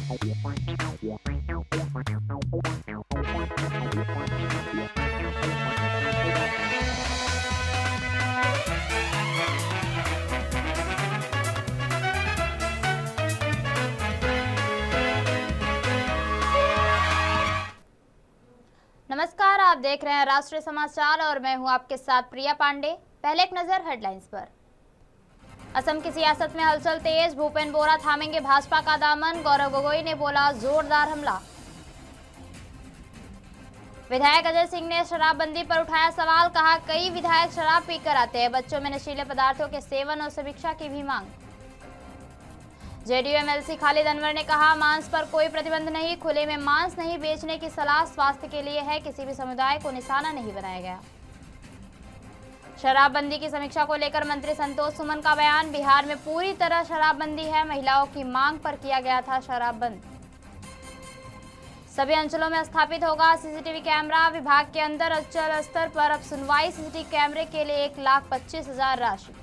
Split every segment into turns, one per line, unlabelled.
नमस्कार, आप देख रहे हैं राष्ट्रीय समाचार और मैं हूं आपके साथ प्रिया पांडे। पहले एक नजर हेडलाइंस पर। असम की सियासत में हलचल तेज, भूपेन बोरा थामेंगे भाजपा का दामन, गौरव गोगोई ने बोला जोरदार हमला। विधायक अजय सिंह ने शराबबंदी पर उठाया सवाल, कहा कई विधायक शराब पीकर आते हैं, बच्चों में नशीले पदार्थों के सेवन और समीक्षा की भी मांग। जेडीयू एमएलसी खालिद अनवर ने कहा मांस पर कोई प्रतिबंध नहीं, खुले में मांस नहीं बेचने की सलाह स्वास्थ्य के लिए है, किसी भी समुदाय को निशाना नहीं बनाया गया। शराबबंदी की समीक्षा को लेकर मंत्री संतोष सुमन का बयान, बिहार में पूरी तरह शराबबंदी है, महिलाओं की मांग पर किया गया था शराब बंद। सभी अंचलों में स्थापित होगा सीसीटीवी कैमरा, विभाग के अंदर अंचल स्तर पर अब सुनवाई सीसीटीवी कैमरे के लिए 1,25,000 राशि।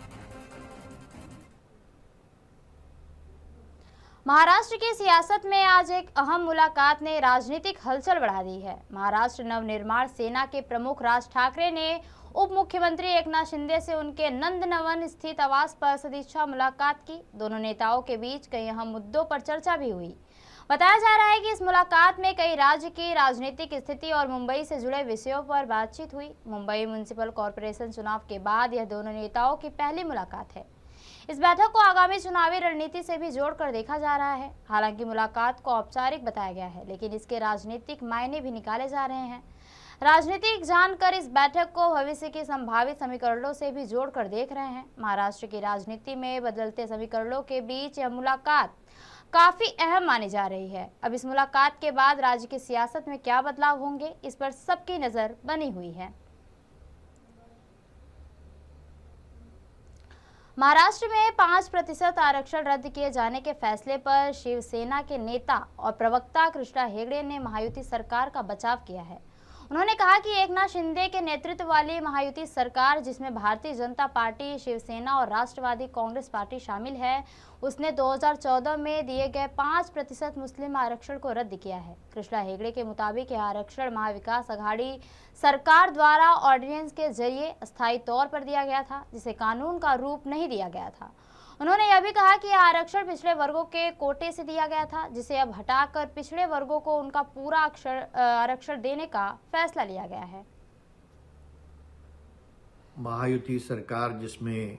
महाराष्ट्र की सियासत में आज एक अहम मुलाकात ने राजनीतिक हलचल बढ़ा दी है। महाराष्ट्र नवनिर्माण सेना के प्रमुख राज ठाकरे ने उप मुख्यमंत्री एकनाथ शिंदे से उनके नंदनवन स्थित आवास पर सदिच्छा मुलाकात की। दोनों नेताओं के बीच कई अहम मुद्दों पर चर्चा भी हुई। बताया जा रहा है कि इस मुलाकात में कई राज्य की राजनीतिक स्थिति और मुंबई से जुड़े विषयों पर बातचीत हुई। मुंबई म्युनिसिपल कॉरपोरेशन चुनाव के बाद यह दोनों नेताओं की पहली मुलाकात है। इस बैठक को आगामी चुनावी रणनीति से भी जोड़कर देखा जा रहा है। हालांकि मुलाकात को औपचारिक बताया गया है, लेकिन इसके राजनीतिक मायने भी निकाले जा रहे हैं। राजनीतिक जानकर इस बैठक को भविष्य के संभावित समीकरणों से भी जोड़कर देख रहे हैं। महाराष्ट्र की राजनीति में बदलते समीकरणों के बीच यह मुलाकात काफी अहम मानी जा रही है। अब इस मुलाकात के बाद राज्य की सियासत में क्या बदलाव होंगे, इस पर सबकी नजर बनी हुई है। महाराष्ट्र में 5% आरक्षण रद्द किए जाने के फैसले पर शिवसेना के नेता और प्रवक्ता कृष्णा हेगड़े ने महायुति सरकार का बचाव किया है। उन्होंने कहा कि एकनाथ शिंदे के नेतृत्व वाली महायुति सरकार, जिसमें भारतीय जनता पार्टी, शिवसेना और राष्ट्रवादी कांग्रेस पार्टी शामिल है, उसने 2014 में दिए गए 5% मुस्लिम आरक्षण को रद्द किया है। कृष्णा हेगड़े के मुताबिक यह आरक्षण महाविकास आघाड़ी सरकार द्वारा ऑर्डिनेंस के जरिए अस्थायी तौर पर दिया गया था, जिसे कानून का रूप नहीं दिया गया था। उन्होंने यह भी कहा कि यह आरक्षण पिछड़े वर्गों के कोटे से दिया गया था, जिसे अब हटाकर पिछड़े वर्गों को उनका पूरा आरक्षण देने का फैसला लिया गया है।
महायुति सरकार, जिसमें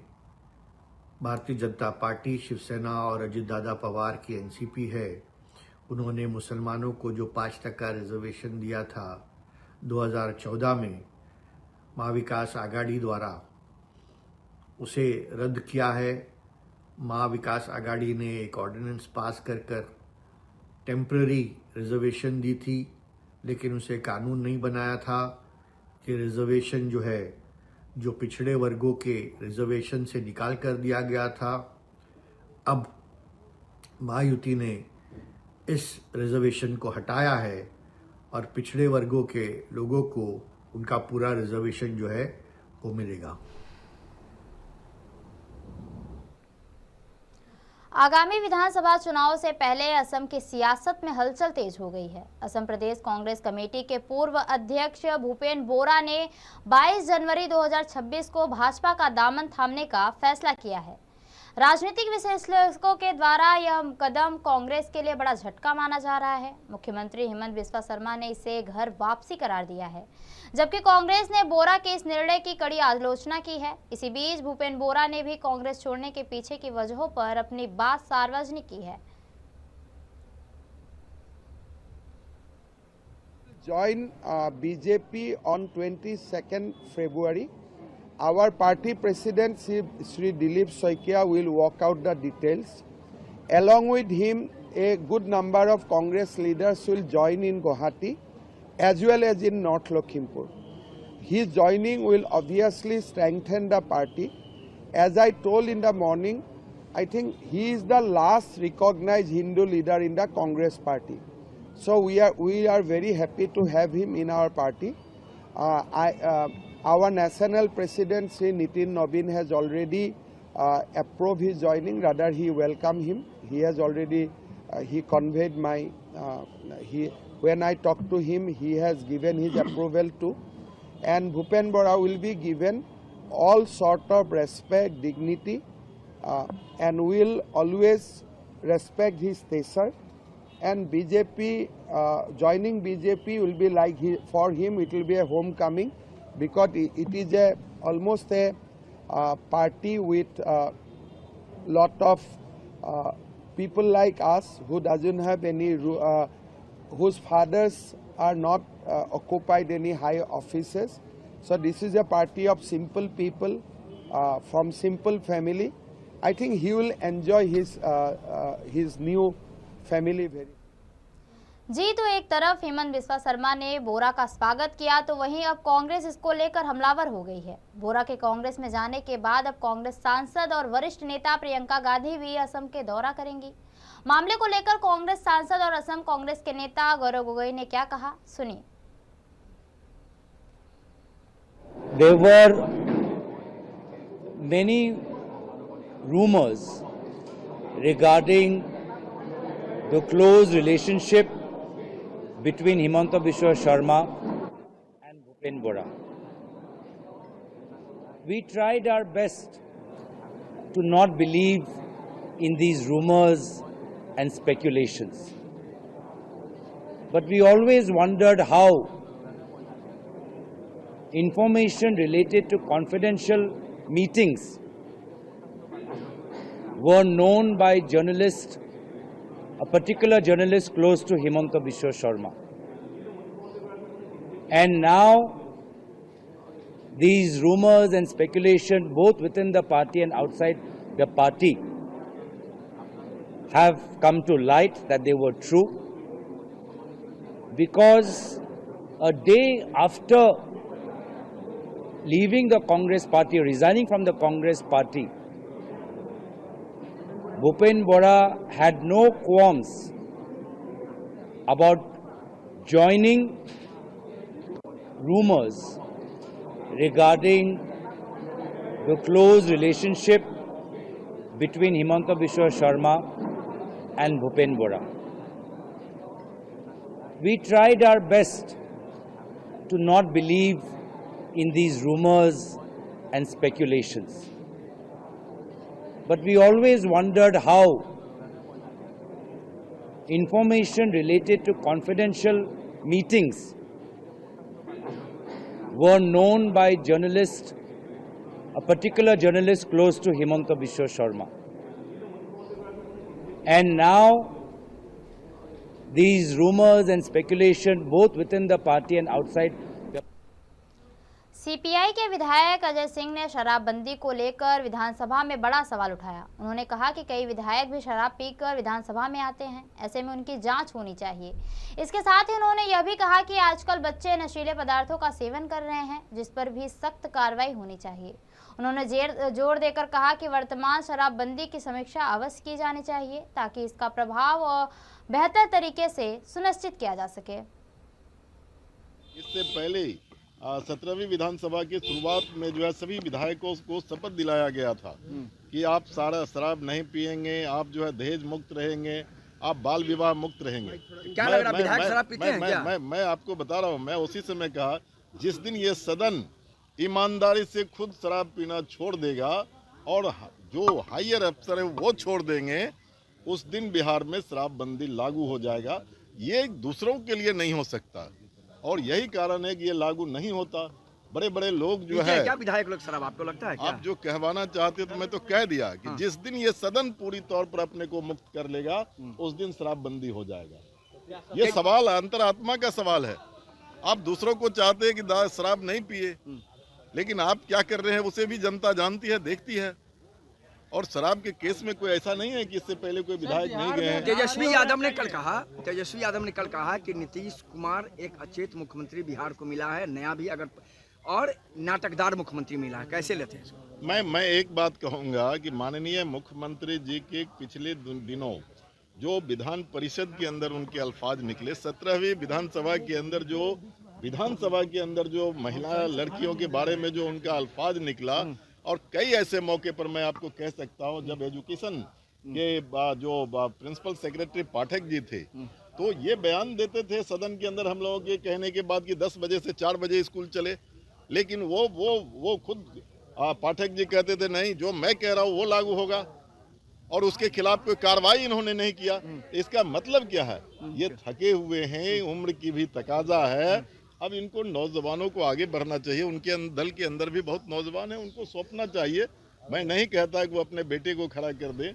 भारतीय जनता पार्टी, शिवसेना और अजित दादा पवार की एनसीपी है, उन्होंने मुसलमानों को जो 5% रिजर्वेशन दिया था 2014 में महाविकास आघाड़ी द्वारा, उसे रद्द किया है। महाविकास आघाड़ी ने एक ऑर्डिनेंस पास कर टेम्पररी रिजर्वेशन दी थी, लेकिन उसे कानून नहीं बनाया था कि रिजर्वेशन जो है, जो पिछड़े वर्गों के रिजर्वेशन से निकाल कर दिया गया था। अब महायुति ने इस रिजर्वेशन को हटाया है और पिछड़े वर्गों के लोगों को उनका पूरा रिजर्वेशन जो है वो मिलेगा।
आगामी विधानसभा चुनाव से पहले असम की सियासत में हलचल तेज हो गई है। असम प्रदेश कांग्रेस कमेटी के पूर्व अध्यक्ष भूपेन बोरा ने 22 जनवरी 2026 को भाजपा का दामन थामने का फैसला किया है। राजनीतिक विश्लेषकों के द्वारा यह कदम कांग्रेस के लिए बड़ा झटका माना जा रहा है। मुख्यमंत्री हेमंत बिस्वा शर्मा ने इसे घर वापसी करार दिया है, जबकि कांग्रेस ने बोरा के इस निर्णय की कड़ी आलोचना की है। इसी बीच भूपेन बोरा ने भी कांग्रेस छोड़ने के पीछे की वजहों पर अपनी बात सार्वजनिक की है।
Join BJP on 22nd February. Our party president Shri Dilip Saikia will work out the details. Along with him, a good number of Congress leaders will join in Guwahati as well as in North Lakhimpur. His joining will obviously strengthen the party. As I told in the morning, I think he is the last recognized Hindu leader in the Congress party. So we are very happy to have him in our party. Our national president Sri Nitin Nabin has already approved his joining. Rather, he welcomed him. He has already he conveyed my, when I talked to him, he has given his approval to. And Bhupen Bora will be given all sort of respect, dignity, and will always respect his teacher. And BJP, joining BJP will be like, for him it will be a homecoming, because it is almost a party with lot of people like us who doesn't have any, whose fathers are not occupied any high offices. So this is a party of simple people from simple family. I think he will enjoy his new family very.
जी, तो एक तरफ हेमंत बिस्वा शर्मा ने बोरा का स्वागत किया, तो वहीं अब कांग्रेस इसको लेकर हमलावर हो गई है। बोरा के कांग्रेस में जाने के बाद अब कांग्रेस सांसद और वरिष्ठ नेता प्रियंका गांधी भी असम के दौरा करेंगी। मामले को लेकर कांग्रेस सांसद और असम कांग्रेस के नेता गौरव गोगोई ने क्या कहा, सुनिए।
There were many rumors regarding the close relationship between Himanta Biswa Sharma and Bhupen Bora. We tried our best to not believe in these rumors and speculations. But we always wondered how information related to confidential meetings were known by journalists, a particular journalist close to Himanta Biswa Sharma. And now these rumors and speculation, both within the party and outside the party, have come to light that they were true, because a day after leaving the Congress party, resigning from the Congress party, Bhupen Bora had no qualms about joining rumors regarding the close relationship between Himanta Biswa Sharma and Bhupen Bora. We tried our best to not believe in these rumors and speculations. But we always wondered how information related to confidential meetings were known by journalists, a particular journalist close to Himanta Biswa Sharma. And now these rumors and speculation, both within the party and outside.
CPI के विधायक अजय सिंह ने शराबबंदी को लेकर विधानसभा में बड़ा सवाल उठाया। उन्होंने कहा कि कई विधायक भी शराब पीकर विधानसभा में आते हैं, ऐसे में उनकी जांच होनी चाहिए। इसके साथ ही उन्होंने यह भी कहा कि आजकल बच्चे नशीले पदार्थों का सेवन कर रहे हैं, जिस पर भी सख्त कार्रवाई होनी चाहिए। उन्होंने जोर देकर कहा कि वर्तमान शराबबंदी की समीक्षा अवश्य की जानी चाहिए, ताकि इसका प्रभाव बेहतर तरीके से सुनिश्चित किया जा सके।
इससे पहले 17वीं विधानसभा की शुरुआत में जो है सभी विधायकों को शपथ दिलाया गया था कि आप सारा शराब नहीं पिएंगे, आप जो है दहेज मुक्त रहेंगे, आप बाल विवाह मुक्त रहेंगे।
क्या लग रहा है विधायक शराब पीते हैं क्या?
मैं आपको बता रहा हूँ, मैं उसी समय कहा जिस दिन ये सदन ईमानदारी से खुद शराब पीना छोड़ देगा और जो हायर अफसर है वो छोड़ देंगे, उस दिन बिहार में शराबबंदी लागू हो जाएगा। ये दूसरों के लिए नहीं हो सकता और यही कारण है कि ये लागू नहीं होता। बड़े बड़े लोग जो है,
क्या विधायक लोग शराब, आपको लगता है क्या?
आप जो कहवाना चाहते तो मैं तो कह दिया कि जिस दिन ये सदन पूरी तौर पर अपने को मुक्त कर लेगा, उस दिन शराबबंदी हो जाएगा। ये सवाल अंतरात्मा का सवाल है। आप दूसरों को चाहते हैं कि शराब नहीं पिए, लेकिन आप क्या कर रहे हैं उसे भी जनता जानती है, देखती है। और शराब के केस में कोई ऐसा नहीं है कि इससे पहले कोई विधायक नहीं गए हैं।
तेजस्वी यादव ने कल कहा कि नीतीश कुमार एक अचेत मुख्यमंत्री बिहार को मिला है, नया भी अगर और नाटकदार मुख्यमंत्री मिला है, कैसे लेते हैं?
मैं एक बात कहूंगा कि माननीय मुख्यमंत्री जी के पिछले दिनों जो विधान परिषद के अंदर उनके अल्फाज निकले, 17वीं विधानसभा के अंदर जो महिला लड़कियों के बारे में जो उनका अल्फाज निकला, और कई ऐसे मौके पर मैं आपको कह सकता हूं जब एजुकेशन कि जो प्रिंसिपल सेक्रेटरी पाठक जी थे, तो ये बयान देते थे सदन के अंदर हम लोगों के कहने के बाद कि 10 बजे से 4 बजे स्कूल चले, लेकिन वो खुद पाठक जी कहते थे नहीं, जो मैं कह रहा हूँ वो लागू होगा, और उसके खिलाफ कोई कार्रवाई इन्होंने नहीं किया। इसका मतलब क्या है? ये थके हुए हैं, उम्र की भी तकाजा है। अब इनको नौजवानों को आगे बढ़ना चाहिए, उनके दल के अंदर भी बहुत नौजवान हैं, उनको सौंपना चाहिए। मैं नहीं कहता कि वो अपने बेटे को खड़ा कर दें,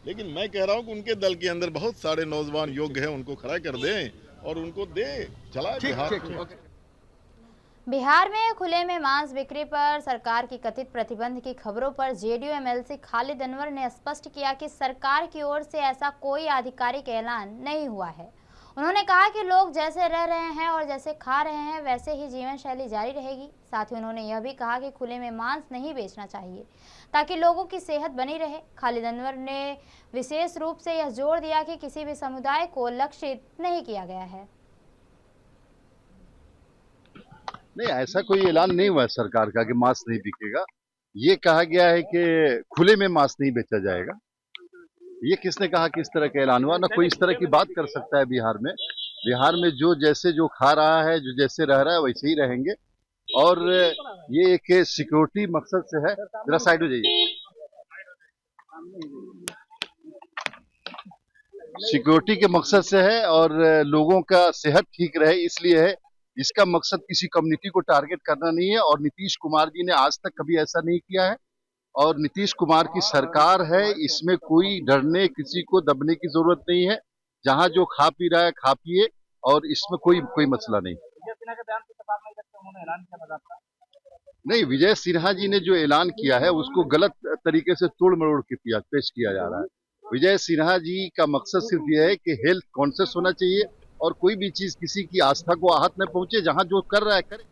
लेकिन मैं कह रहा हूँ कि उनके दल के अंदर बहुत सारे नौजवान योग्य हैं, उनको खड़ा कर दें और उनको दे चलाए बिहार।
बिहार में खुले में मांस बिक्री पर सरकार की कथित प्रतिबंध की खबरों पर जेडीयू एमएलसी खालिद अनवर ने स्पष्ट किया कि सरकार की ओर से ऐसा कोई आधिकारिक ऐलान नहीं हुआ है। उन्होंने कहा कि लोग जैसे रह रहे हैं और जैसे खा रहे हैं वैसे ही जीवन शैली जारी रहेगी। साथ ही उन्होंने यह भी कहा कि खुले में मांस नहीं बेचना चाहिए ताकि लोगों की सेहत बनी रहे। खालिद अनवर ने विशेष रूप से यह जोर दिया कि किसी भी समुदाय को लक्षित नहीं किया गया है।
नहीं, ऐसा कोई ऐलान नहीं हुआ है सरकार का कि मांस नहीं बिकेगा। ये कहा गया है कि खुले में मांस नहीं बेचा जाएगा। ये किसने कहा कि इस तरह का ऐलान हुआ? ना कोई इस तरह की बात कर सकता है बिहार में। बिहार में जो जैसे जो खा रहा है, जो जैसे रह रहा है वैसे ही रहेंगे, और ये एक सिक्योरिटी मकसद से है। जरा साइड हो जाइए। सिक्योरिटी के मकसद से है और लोगों का सेहत ठीक रहे इसलिए है। इसका मकसद किसी कम्युनिटी को टारगेट करना नहीं है, और नीतीश कुमार जी ने आज तक कभी ऐसा नहीं किया है, और नीतीश कुमार की सरकार है, इसमें कोई डरने, किसी को दबने की जरूरत नहीं है। जहां जो खा पी रहा है खा पिए, और इसमें कोई मसला नहीं। नहीं, विजय सिन्हा जी ने जो ऐलान किया है उसको गलत तरीके से तोड़ मरोड़ के पेश किया जा रहा है। विजय सिन्हा जी का मकसद सिर्फ यह है कि हेल्थ कॉन्शियस होना चाहिए, और कोई भी चीज किसी की आस्था को आहत न पहुंचे। जहां जो कर रहा है करे।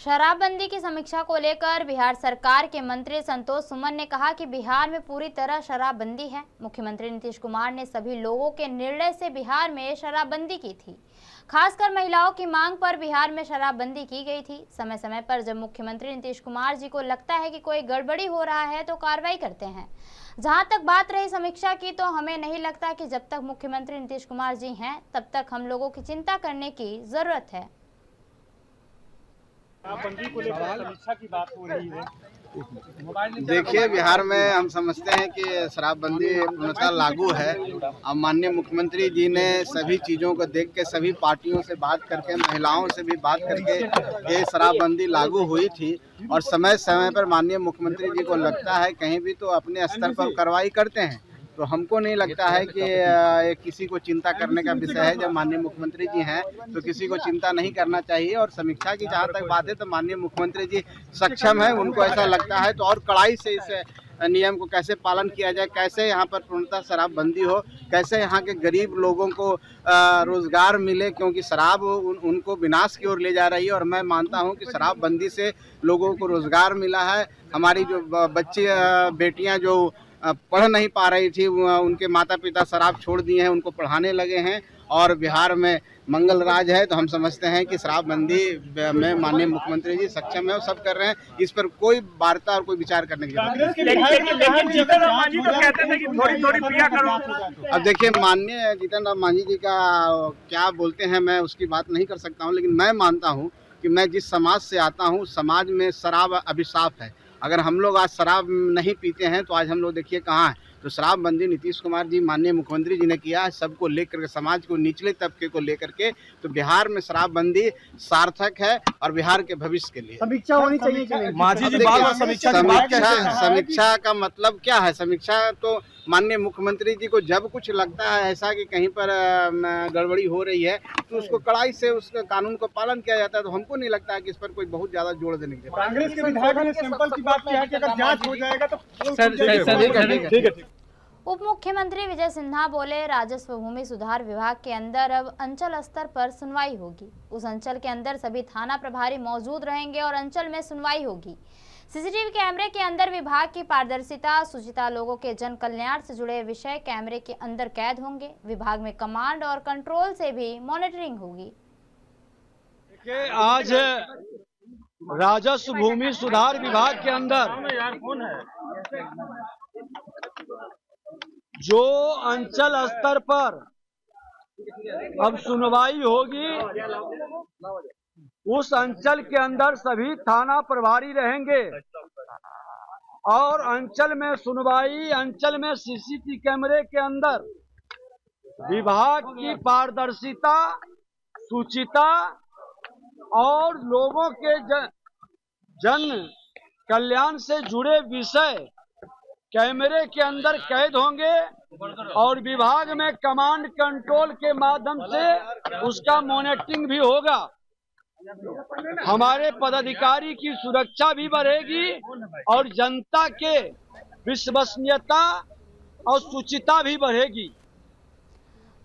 शराबबंदी की समीक्षा को लेकर बिहार सरकार के मंत्री संतोष सुमन ने कहा कि बिहार में पूरी तरह शराबबंदी है। मुख्यमंत्री नीतीश कुमार ने सभी लोगों के निर्णय से बिहार में शराबबंदी की थी। खासकर महिलाओं की मांग पर बिहार में शराबबंदी की गई थी। समय समय पर जब मुख्यमंत्री नीतीश कुमार जी को लगता है कि कोई गड़बड़ी हो रहा है तो कार्रवाई करते हैं। जहां तक बात रही समीक्षा की, तो हमें नहीं लगता कि जब तक मुख्यमंत्री नीतीश कुमार जी हैं तब तक हम लोगों की चिंता करने की जरूरत है।
समीक्षा की बात हो रही है।
देखिए, बिहार में हम समझते हैं कि शराबबंदी पूर्णतः लागू है। अब माननीय मुख्यमंत्री जी ने सभी चीज़ों को देख के, सभी पार्टियों से बात करके, महिलाओं से भी बात करके ये शराबबंदी लागू हुई थी, और समय समय पर माननीय मुख्यमंत्री जी को लगता है कहीं भी तो अपने स्तर पर कार्रवाई करते हैं। तो हमको नहीं लगता है कि किसी को चिंता करने का विषय है। जब माननीय मुख्यमंत्री जी हैं तो किसी को चिंता नहीं करना चाहिए। और समीक्षा की जहां तक बात है तो माननीय मुख्यमंत्री जी सक्षम है, उनको ऐसा लगता है तो और कड़ाई से इस नियम को कैसे पालन किया जाए, कैसे यहाँ पर पूर्णतः शराबबंदी हो, कैसे यहाँ के गरीब लोगों को रोजगार मिले, क्योंकि शराब उनको विनाश की ओर ले जा रही है। और मैं मानता हूँ कि शराबबंदी से लोगों को रोजगार मिला है। हमारी जो बच्ची बेटियाँ जो पढ़ नहीं पा रही थी, उनके माता पिता शराब छोड़ दिए हैं, उनको पढ़ाने लगे हैं, और बिहार में मंगल राज है। तो हम समझते हैं कि शराबबंदी में माननीय मुख्यमंत्री जी सक्षम है और सब कर रहे हैं। इस पर कोई वार्ता और कोई विचार करने की जरूरत नहीं। अब देखिए, माननीय जीतन राम मांझी जी का क्या बोलते हैं मैं उसकी बात नहीं कर सकता हूँ, लेकिन मैं मानता हूँ कि मैं जिस समाज से आता हूँ, समाज में शराब अभिशाप है। अगर हम लोग आज शराब नहीं पीते हैं तो आज हम लोग देखिए कहाँ हैं। तो शराबबंदी नीतीश कुमार जी, माननीय मुख्यमंत्री जी ने किया है, सबको लेकर के, समाज को, निचले तबके को लेकर के। तो बिहार में शराबबंदी सार्थक है और बिहार के भविष्य के लिए
समीक्षा होनी चाहिए कि नहीं?
मांझी जी, समीक्षा का मतलब क्या है? समीक्षा तो माननीय मुख्यमंत्री जी को जब कुछ लगता है ऐसा कि कहीं पर गड़बड़ी हो रही है तो उसको कड़ाई से उस कानून को पालन किया जाता है। तो हमको नहीं लगता है कि इस पर कोई बहुत ज्यादा जोर देने की।
कांग्रेस के विधायक ने सैंपल की बात किया है कि अगर जांच हो जाएगा तो
ठीक है।
उप मुख्यमंत्री विजय सिन्हा बोले, राजस्व भूमि सुधार विभाग के अंदर अब अंचल स्तर पर सुनवाई होगी। उस अंचल के अंदर सभी थाना प्रभारी मौजूद रहेंगे और अंचल में सुनवाई होगी। सीसीटीवी कैमरे के अंदर विभाग की पारदर्शिता, शुचिता, लोगों के जन कल्याण से जुड़े विषय कैमरे के अंदर कैद होंगे। विभाग में कमांड और कंट्रोल से भी मॉनिटरिंग होगी।
आज राजस्व भूमि सुधार विभाग के अंदर जो अंचल स्तर पर अब सुनवाई होगी, उस अंचल के अंदर सभी थाना प्रभारी रहेंगे और अंचल में सुनवाई, अंचल में सीसीटीवी कैमरे के अंदर विभाग की पारदर्शिता, शुचिता और लोगों के जन कल्याण से जुड़े विषय कैमरे के अंदर कैद होंगे और विभाग में कमांड कंट्रोल के माध्यम से उसका मॉनिटरिंग भी होगा। हमारे पदाधिकारी की सुरक्षा भी बढ़ेगी और जनता के विश्वसनीयता और शुचिता भी बढ़ेगी।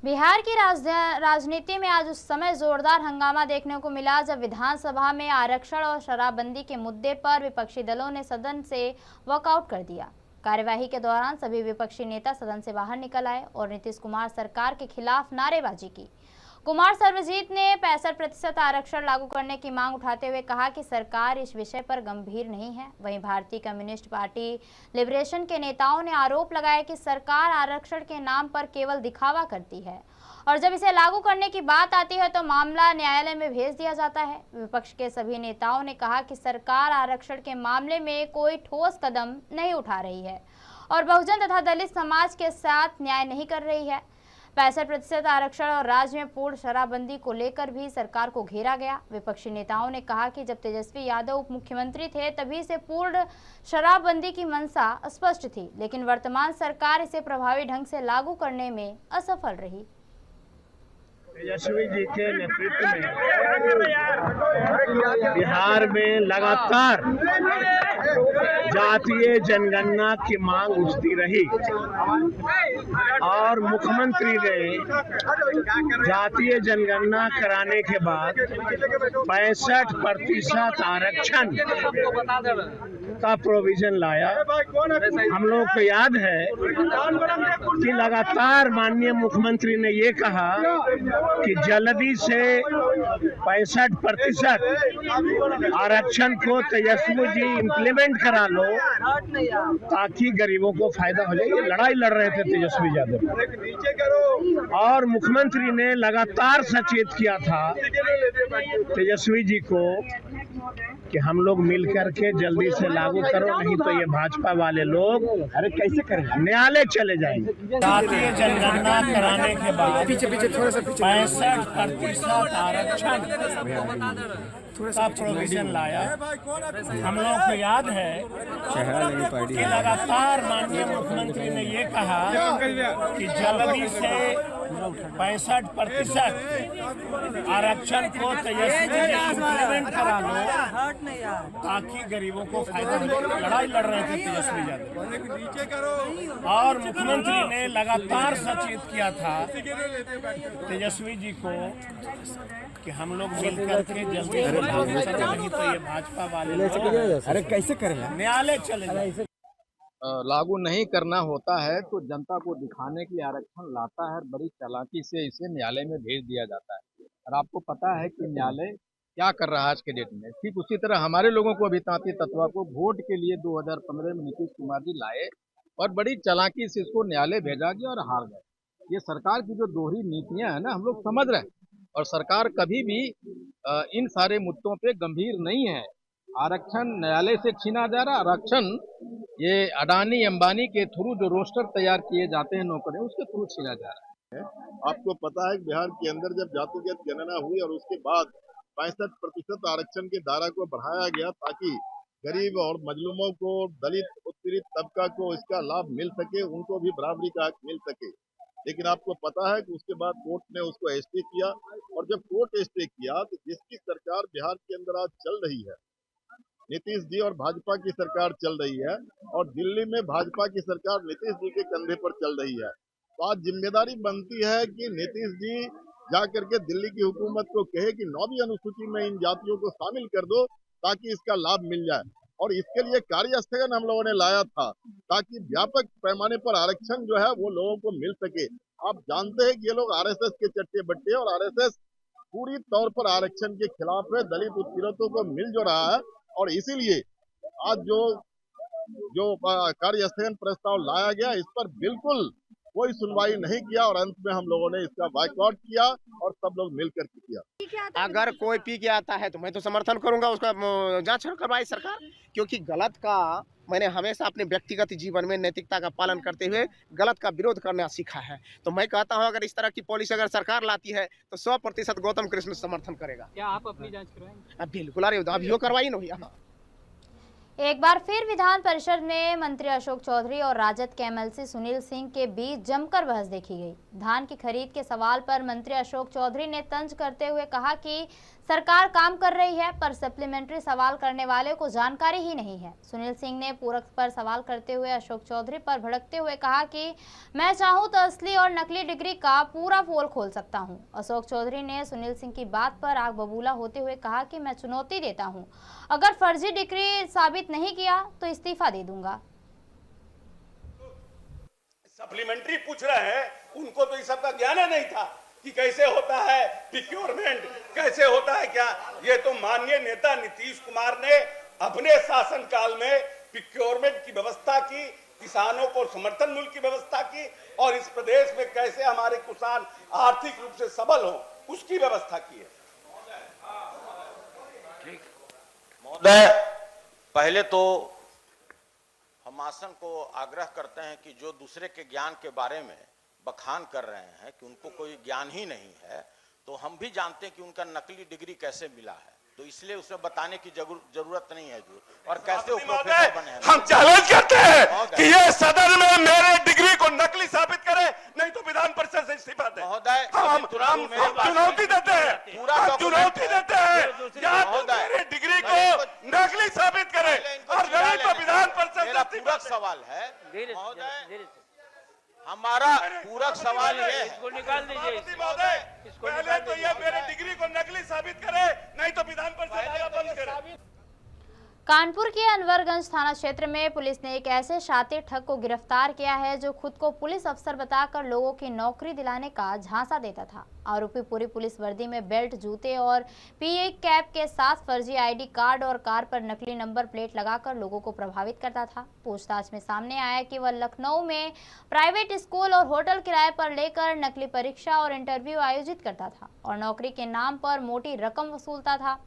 बिहार की राजनीति में आज उस समय जोरदार हंगामा देखने को मिला जब विधानसभा में आरक्षण और शराबबंदी के मुद्दे पर विपक्षी दलों ने सदन से वॉकआउट कर दिया। कार्यवाही के दौरान सभी विपक्षी नेता सदन से बाहर निकल आए और नीतीश कुमार सरकार के खिलाफ नारेबाजी की। कुमार सर्वजीत ने 65% आरक्षण लागू करने की मांग उठाते हुए कहा कि सरकार इस विषय पर गंभीर नहीं है। वहीं भारतीय कम्युनिस्ट पार्टी लिबरेशन के नेताओं ने आरोप लगाया कि सरकार आरक्षण के नाम पर केवल दिखावा करती है और जब इसे लागू करने की बात आती है तो मामला न्यायालय में भेज दिया जाता है। विपक्ष के सभी नेताओं ने कहा कि सरकार आरक्षण के मामले में कोई ठोस कदम नहीं उठा रही है और बहुजन तथा दलित समाज के साथ न्याय नहीं कर रही है। 65% आरक्षण और राज्य में पूर्ण शराबबंदी को लेकर भी सरकार को घेरा गया। विपक्षी नेताओं ने कहा कि जब तेजस्वी यादव उप मुख्यमंत्री थे तभी से पूर्ण शराबबंदी की मंशा स्पष्ट थी, लेकिन वर्तमान सरकार इसे प्रभावी ढंग से लागू करने में असफल रही।
तेजस्वी जी के नेतृत्व में बिहार में लगातार जातीय जनगणना की मांग उठती रही और मुख्यमंत्री ने जातीय जनगणना कराने के बाद 65% आरक्षण का प्रोविजन लाया। हम लोग को याद है कि लगातार माननीय मुख्यमंत्री ने ये कहा कि जल्दी से 65% आरक्षण को तेजस्वी जी इम्प्लीमेंट करा लो ताकि गरीबों को फायदा हो जाए। ये लड़ाई लड़ रहे थे तेजस्वी यादव और मुख्यमंत्री ने लगातार सचेत किया था तेजस्वी जी को कि हम लोग मिलकर के जल्दी से लागू करो, नहीं तो ये भाजपा वाले लोग अरे कैसे करेंगे, न्यायालय चले जाएंगे।
जातीय जनगणना कराने के बाद 65% आरक्षण का प्रोविजन लाया। हम लोग को याद है कि लगातार माननीय मुख्यमंत्री ने ये कहा कि जल्दी से 65% आरक्षण को तेजस्वी जी इम्प्लीमेंट करा लो ताकि गरीबों को फायदा हो। लड़ाई लड़ रहे थे तेजस्वी यादव और मुख्यमंत्री ने लगातार सचेत किया था तेजस्वी जी को कि हम लोग मिलकर के जल्दी से लागू करो, नहीं तो ये भाजपा वाले लोग अरे कैसे करेंगे, न्यायालय चले जाए।
लागू नहीं करना होता है तो जनता को दिखाने के लिए आरक्षण लाता है, बड़ी चालाकी से इसे न्यायालय में भेज दिया जाता है। और आपको पता है कि न्यायालय क्या कर रहा है आज के डेट में। ठीक उसी तरह हमारे लोगों को भी तांती तत्वा को वोट के लिए 2015 में नीतीश कुमार जी लाए और बड़ी चालाकी से इसको न्यायालय भेजा गया और हार गए। ये सरकार की जो दोहरी नीतियां है ना, हम लोग समझ रहे हैं और सरकार कभी भी इन सारे मुद्दों पे गंभीर नहीं है। आरक्षण न्यायालय से छीना जा रहा, आरक्षण ये अडानी अंबानी के थ्रू जो रोस्टर तैयार किए जाते हैं नौकरी, उसके थ्रू छीना जा रहा है।
आपको पता है कि बिहार के अंदर जब जातिगत गणना हुई और उसके बाद 65% आरक्षण के दायरा को बढ़ाया गया ताकि गरीब और मजलूमों को, दलित उत्पीड़ित तबका को इसका लाभ मिल सके, उनको भी बराबरी का हक मिल सके। लेकिन आपको पता है कि उसके बाद कोर्ट ने उसको स्टे किया और जब कोर्ट स्टे किया तो जिसकी सरकार बिहार के अंदर आज चल रही है, नीतीश जी और भाजपा की सरकार चल रही है और दिल्ली में भाजपा की सरकार नीतीश जी के कंधे पर चल रही है, तो आज जिम्मेदारी बनती है कि नीतीश जी जाकर के दिल्ली की हुकूमत को कहे कि 9वीं अनुसूची में इन जातियों को शामिल कर दो ताकि इसका लाभ मिल जाए। और इसके लिए कार्य स्थगन हम लोगों ने लाया था ताकि व्यापक पैमाने पर आरक्षण जो है वो लोगों को मिल सके। आप जानते हैं कि ये लोग आरएसएस के चट्टे बट्टे और आरएसएस पूरी तौर पर आरक्षण के खिलाफ है, दलित उत्पीड़ितों को मिल जो रहा है और इसीलिए आज जो कार्य स्थगन प्रस्ताव लाया गया इस पर बिल्कुल कोई सुनवाई नहीं किया और अंत में हम लोगों ने इसका बायकॉट किया और सब लोग मिलकर के किया।
अगर कोई पी के आता है तो मैं तो समर्थन करूंगा, उसका जांच करवाए सरकार, क्योंकि गलत का मैंने हमेशा अपने व्यक्तिगत जीवन में नैतिकता का पालन करते हुए गलत का विरोध करना सीखा है। तो मैं कहता हूं अगर इस तरह की पॉलिसी अगर सरकार लाती है तो 100% गौतम कृष्ण समर्थन करेगा।
क्या आप अपनी जांच करवाएंगे?
बिल्कुल, अरे अभी करवाई ना भैया।
एक बार फिर विधान परिषद में मंत्री अशोक चौधरी और राजद के एमएलसी सुनील सिंह के बीच जमकर बहस देखी गई। धान की खरीद के सवाल पर मंत्री अशोक चौधरी ने तंज करते हुए कहा कि सरकार काम कर रही है, पर सप्लीमेंट्री सवाल करने वाले को जानकारी ही नहीं है। सुनील सिंह ने पूरक पर सवाल करते हुए अशोक चौधरी पर भड़कते हुए कहा कि मैं चाहूं तो असली और नकली डिग्री का पूरा पोल खोल सकता हूं। अशोक चौधरी ने सुनील सिंह की बात पर आग बबूला होते हुए कहा कि मैं चुनौती देता हूं, अगर फर्जी डिग्री साबित नहीं किया तो इस्तीफा दे दूंगा।
सप्लीमेंट्री पूछ रहे हैं, उनको तो इस सब का ज्ञान नहीं था कि कैसे होता है प्रोक्योरमेंट, कैसे होता है क्या। ये तो माननीय नेता नीतीश कुमार ने अपने शासनकाल में प्रोक्योरमेंट की व्यवस्था की, किसानों को समर्थन मूल्य की व्यवस्था की और इस प्रदेश में कैसे हमारे किसान आर्थिक रूप से सबल हो उसकी व्यवस्था की है।
महोदय, पहले तो हम आसन को आग्रह करते हैं कि जो दूसरे के ज्ञान के बारे में बखान कर रहे हैं कि उनको कोई ज्ञान ही नहीं है, तो हम भी जानते हैं कि उनका नकली डिग्री कैसे मिला है, तो इसलिए उसमें बताने की जरूरत नहीं है जो और कैसे प्रोफेसर बने हैं।
हम चैलेंज करते हैं कि ये सदन में मेरे डिग्री को नकली साबित करे, नहीं तो विधान परिषद से इस्तीफा दे।
महोदय,
हम चुनौती देते हैं, चुनौती देते हैं, या तो मेरे डिग्री को नकली साबित करे और नहीं तो विधान परिषद से इस्तीफा दे।
सवाल है महोदय, हमारा पूरक सवाल ये है,
इसको निकाल दीजिए महोदय, पहले तो ये मेरे डिग्री को नकली साबित करे, नहीं तो विधान परिषद बंद करे।
कानपुर के अनवरगंज थाना क्षेत्र में पुलिस ने एक ऐसे शातिर ठग को गिरफ्तार किया है जो खुद को पुलिस अफसर बताकर लोगों की नौकरी दिलाने का झांसा देता था। आरोपी पूरी पुलिस वर्दी में बेल्ट, जूते और पीए कैप के साथ फर्जी आईडी कार्ड और कार पर नकली नंबर प्लेट लगाकर लोगों को प्रभावित करता था। पूछताछ में सामने आया कि वह लखनऊ में प्राइवेट स्कूल और होटल किराए पर लेकर नकली परीक्षा और इंटरव्यू आयोजित करता था और नौकरी के नाम पर मोटी रकम वसूलता था।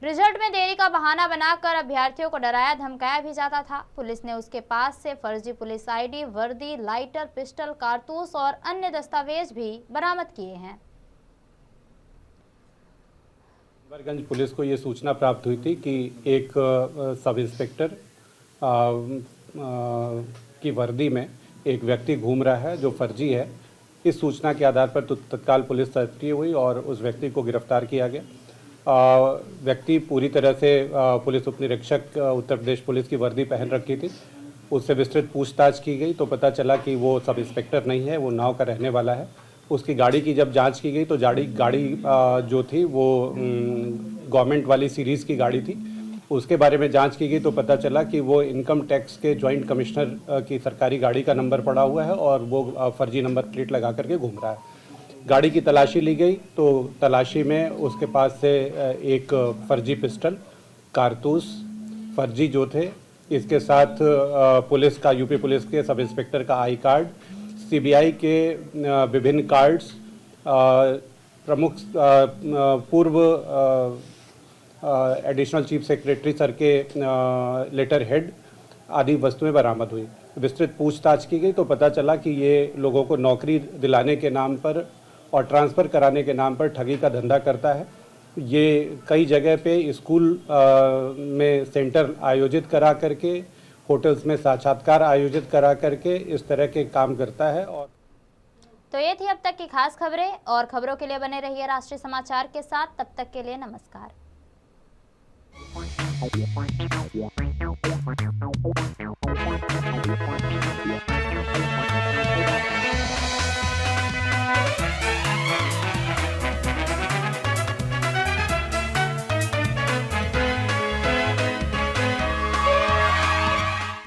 रिजल्ट में देरी का बहाना बनाकर अभ्यर्थियों को डराया धमकाया भी जाता था। पुलिस ने उसके पास से फर्जी पुलिस आईडी, वर्दी, लाइटर, पिस्टल, कारतूस और अन्य दस्तावेज भी बरामद किए हैं।
अनवरगंज पुलिस को ये सूचना प्राप्त हुई थी कि एक सब इंस्पेक्टर की वर्दी में एक व्यक्ति घूम रहा है जो फर्जी है। इस सूचना के आधार पर तत्काल पुलिस सक्रिय हुई और उस व्यक्ति को गिरफ्तार किया गया। व्यक्ति पूरी तरह से पुलिस उपनिरीक्षक उत्तर प्रदेश पुलिस की वर्दी पहन रखी थी। उससे विस्तृत पूछताछ की गई तो पता चला कि वो सब इंस्पेक्टर नहीं है, वो नाव का रहने वाला है। उसकी गाड़ी की जब जांच की गई तो गाड़ी जो थी वो गवर्नमेंट वाली सीरीज़ की गाड़ी थी। उसके बारे में जांच की गई तो पता चला कि वो इनकम टैक्स के जॉइंट कमिश्नर की सरकारी गाड़ी का नंबर पड़ा हुआ है और वो फर्जी नंबर प्लेट लगा करके घूम रहा है। गाड़ी की तलाशी ली गई तो तलाशी में उसके पास से एक फर्जी पिस्टल, कारतूस, फर्जी जो थे, इसके साथ पुलिस का, यूपी पुलिस के सब इंस्पेक्टर का आई कार्ड, सीबीआई के विभिन्न कार्ड्स, प्रमुख पूर्व एडिशनल चीफ सेक्रेटरी सर के लेटर हेड आदि वस्तुएं बरामद हुई। विस्तृत पूछताछ की गई तो पता चला कि ये लोगों को नौकरी दिलाने के नाम पर और ट्रांसफ़र कराने के नाम पर ठगी का धंधा करता है। ये कई जगह पे स्कूल में सेंटर आयोजित करा करके, होटल्स में साक्षात्कार आयोजित करा करके इस तरह के काम करता है। और
तो ये थी अब तक की खास खबरें और खबरों के लिए बने रहिए राष्ट्रीय समाचार के साथ। तब तक के लिए नमस्कार।